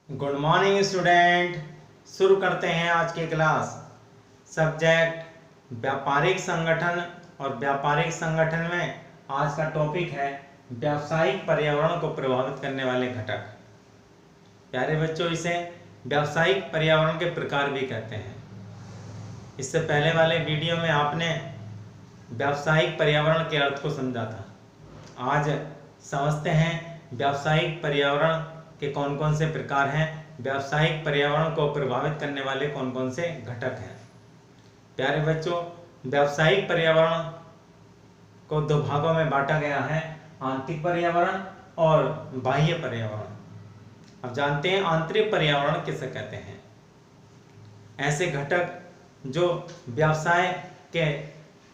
Good morning student. शुरू करते हैं आज की क्लास। सब्जेक्ट व्यापारिक संगठन और व्यापारिक संगठन में आज का टॉपिक है व्यावसायिक पर्यावरण को प्रभावित करने वाले घटक। प्यारे बच्चों, इसे व्यावसायिक पर्यावरण के प्रकार भी कहते हैं। इससे पहले वाले वीडियो में आपने व्यावसायिक पर्यावरण के अर्थ को समझा था। आज समझते हैं व्यावसायिक पर्यावरण के कौन कौन से प्रकार हैं, व्यावसायिक पर्यावरण को प्रभावित करने वाले कौन कौन से घटक हैं। प्यारे बच्चों, व्यावसायिक पर्यावरण को दो भागों में बांटा गया है, आंतरिक पर्यावरण और बाह्य पर्यावरण। अब जानते हैं आंतरिक पर्यावरण किसे कहते हैं। ऐसे घटक जो व्यवसाय के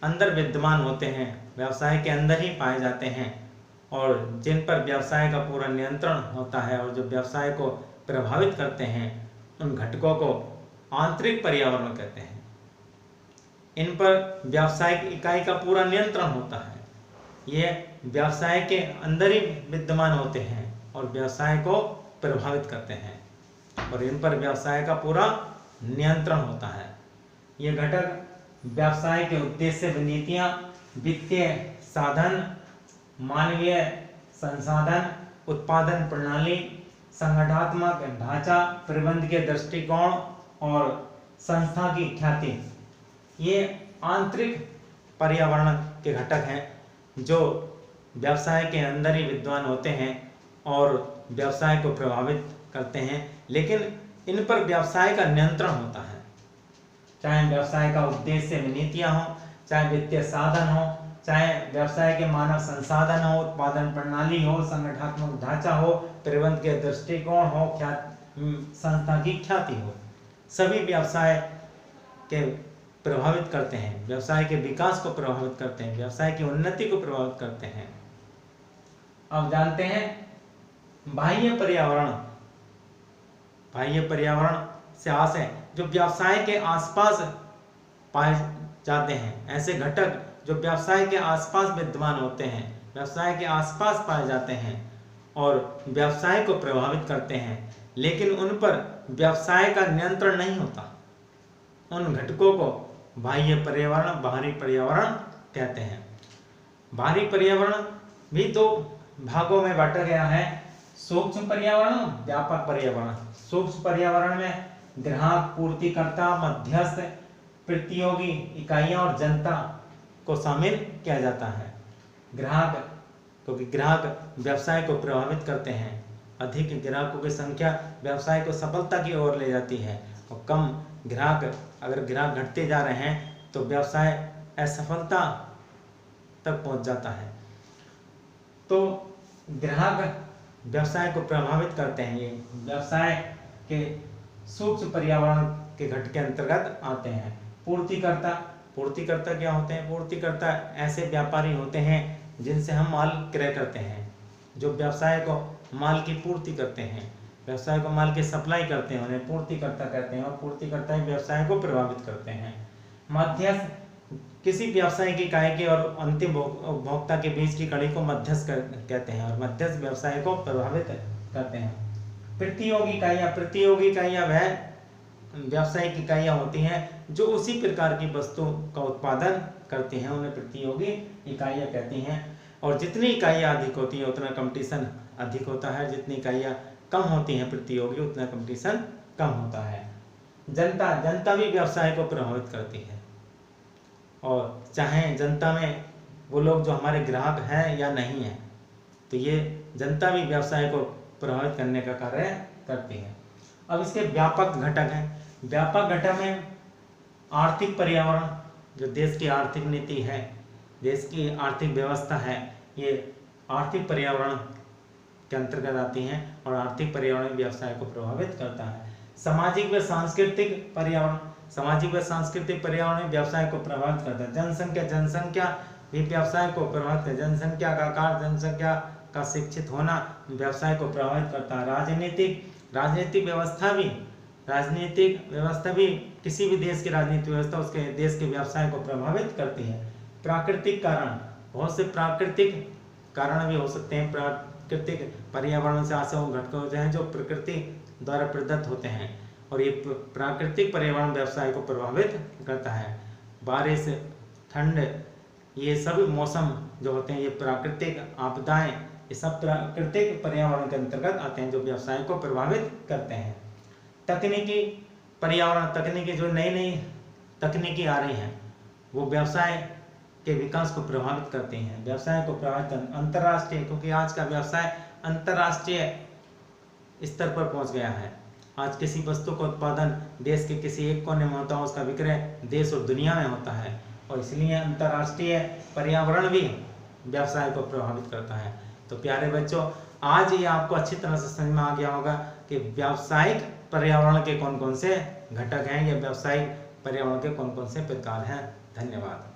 अंदर विद्यमान होते हैं, व्यवसाय के अंदर ही पाए जाते हैं और जिन पर व्यवसाय का पूरा नियंत्रण होता है और जो व्यवसाय को प्रभावित करते हैं, उन घटकों को आंतरिक पर्यावरण कहते हैं। इन पर व्यावसायिक इकाई का पूरा नियंत्रण होता है। ये व्यवसाय के अंदर ही विद्यमान होते हैं और व्यवसाय को प्रभावित करते हैं और इन पर व्यवसाय का पूरा नियंत्रण होता है। ये घटक व्यवसाय के उद्देश्य, नीतियां, वित्तीय साधन, मानवीय संसाधन, उत्पादन प्रणाली, संगठनात्मक ढांचा, प्रबंधन के दृष्टिकोण और संस्था की ख्याति, ये आंतरिक पर्यावरण के घटक हैं जो व्यवसाय के अंदर ही विद्यमान होते हैं और व्यवसाय को प्रभावित करते हैं। लेकिन इन पर व्यवसाय का नियंत्रण होता है, चाहे व्यवसाय का उद्देश्य नीतियां हो, चाहे वित्तीय साधन हो, चाहे व्यवसाय के मानव संसाधन हो, उत्पादन प्रणाली हो, संगठनात्मक ढांचा हो, प्रबंधन के दृष्टिकोण हो, संस्था की ख्याति हो, सभी व्यवसाय के प्रभावित करते हैं, व्यवसाय के विकास को प्रभावित करते हैं, व्यवसाय की उन्नति को प्रभावित करते हैं। अब जानते हैं बाह्य पर्यावरण। बाह्य पर्यावरण से आस है जो व्यवसाय के आसपास पाए जाते हैं। ऐसे घटक जो व्यवसाय के आसपास विद्यमान होते हैं, व्यवसाय के आसपास पाए जाते हैं और व्यवसाय को प्रभावित करते हैं, लेकिन उन पर व्यवसाय का नियंत्रण नहीं होता। उन घटकों को बाह्य पर्यावरण, बाहरी पर्यावरण कहते हैं। बाहरी पर्यावरण भी दो भागों में बांटा गया है, सूक्ष्म पर्यावरण, व्यापक पर्यावरण। सूक्ष्म पर्यावरण में ग्राहक, पूर्तिकर्ता, मध्यस्थ, प्रतियोगी इकाइयां और जनता को शामिल किया जाता है। ग्राहक, क्योंकि ग्राहक व्यवसाय को प्रभावित करते हैं। अधिक ग्राहकों की संख्या व्यवसाय को सफलता की ओर ले जाती है और कम ग्राहक, अगर ग्राहक घटते जा रहे हैं तो व्यवसाय असफलता तक पहुंच जाता है। तो ग्राहक व्यवसाय को प्रभावित करते हैं। ये व्यवसाय के सूक्ष्म पर्यावरण के घटक के अंतर्गत आते हैं। पूर्तिकर्ता, पूर्तिकर्ता क्या होते हैं? पूर्तिकर्ता ऐसे व्यापारी होते हैं जिनसे हम माल क्रय करते हैं, जो व्यवसाय को माल की पूर्ति करते हैं, व्यवसाय को माल की सप्लाई करते हैं, उन्हें पूर्तिकर्ता कहते हैं और पूर्तिकर्ता ही व्यवसाय को प्रभावित करते हैं। मध्यस्थ, किसी व्यावसायिक इकाई के और अंतिम उपभोक्ता के बीच की कड़ी को मध्यस्थ कहते हैं और मध्यस्थ व्यवसाय को प्रभावित करते हैं। प्रतियोगी इकाइयां, प्रतियोगी इकाइयां वह व्यावसायिक इकाइयां होती हैं जो उसी प्रकार की वस्तु का उत्पादन करती हैं, उन्हें प्रतियोगी इकाइयां कहती हैं। और जितनी इकाइयां अधिक होती हैं उतना कंपटीशन अधिक होता है, जितनी इकाइयां कम होती हैं प्रतियोगी, उतना कंपटीशन कम होता है। जनता, जनता भी व्यवसाय को प्रभावित करती है और चाहे जनता में वो लोग जो हमारे ग्राहक हैं या नहीं है, तो ये जनता भी व्यवसाय को प्रभावित करने का कार्य करती है। अब इसके व्यापक घटक हैं। व्यापक घटक में आर्थिक पर्यावरण, जो देश की आर्थिक नीति है, देश की आर्थिक व्यवस्था है, ये आर्थिक पर्यावरण के अंतर्गत आती हैं और आर्थिक पर्यावरण व्यवसाय को प्रभावित करता है। सामाजिक व सांस्कृतिक पर्यावरण, सामाजिक व सांस्कृतिक पर्यावरण व्यवसाय को प्रभावित करता है। जनसंख्या, जनसंख्या भी व्यवसाय को प्रभावित करता है। जनसंख्या का आकार, जनसंख्या का शिक्षित होना व्यवसाय को प्रभावित करता है। राजनीतिक, राजनीतिक व्यवस्था भी, राजनीतिक व्यवस्था भी किसी भी देश की राजनीतिक व्यवस्था उसके देश के व्यवसाय को प्रभावित करती है। प्राकृतिक कारण, बहुत से प्राकृतिक कारण भी हो सकते हैं। प्राकृतिक पर्यावरण से आसे घटक जो हैं जो प्रकृति द्वारा प्रदत्त होते हैं और ये प्राकृतिक पर्यावरण व्यवसाय को प्रभावित करता है। बारिश, ठंड, ये सब मौसम जो होते हैं, ये प्राकृतिक आपदाएं, ये सब प्राकृतिक पर्यावरण के अंतर्गत आते हैं जो व्यवसाय को प्रभावित करते हैं। तकनीकी पर्यावरण, तकनीकी जो नई नई तकनीकी आ रही हैं वो व्यवसाय के विकास को प्रभावित करती हैं, व्यवसाय को प्रभावित अंतर्राष्ट्रीय, क्योंकि आज का व्यवसाय अंतर्राष्ट्रीय स्तर पर पहुंच गया है। आज किसी वस्तु का उत्पादन देश के किसी एक कोने में होता है, उसका विक्रय देश और दुनिया में होता है और इसलिए अंतर्राष्ट्रीय पर्यावरण भी व्यवसाय को प्रभावित करता है। तो प्यारे बच्चों, आज ये आपको अच्छी तरह से समझ में आ गया होगा कि व्यावसायिक पर्यावरण के कौन कौन से घटक हैं या व्यावसायिक पर्यावरण के कौन कौन से प्रकार हैं। धन्यवाद।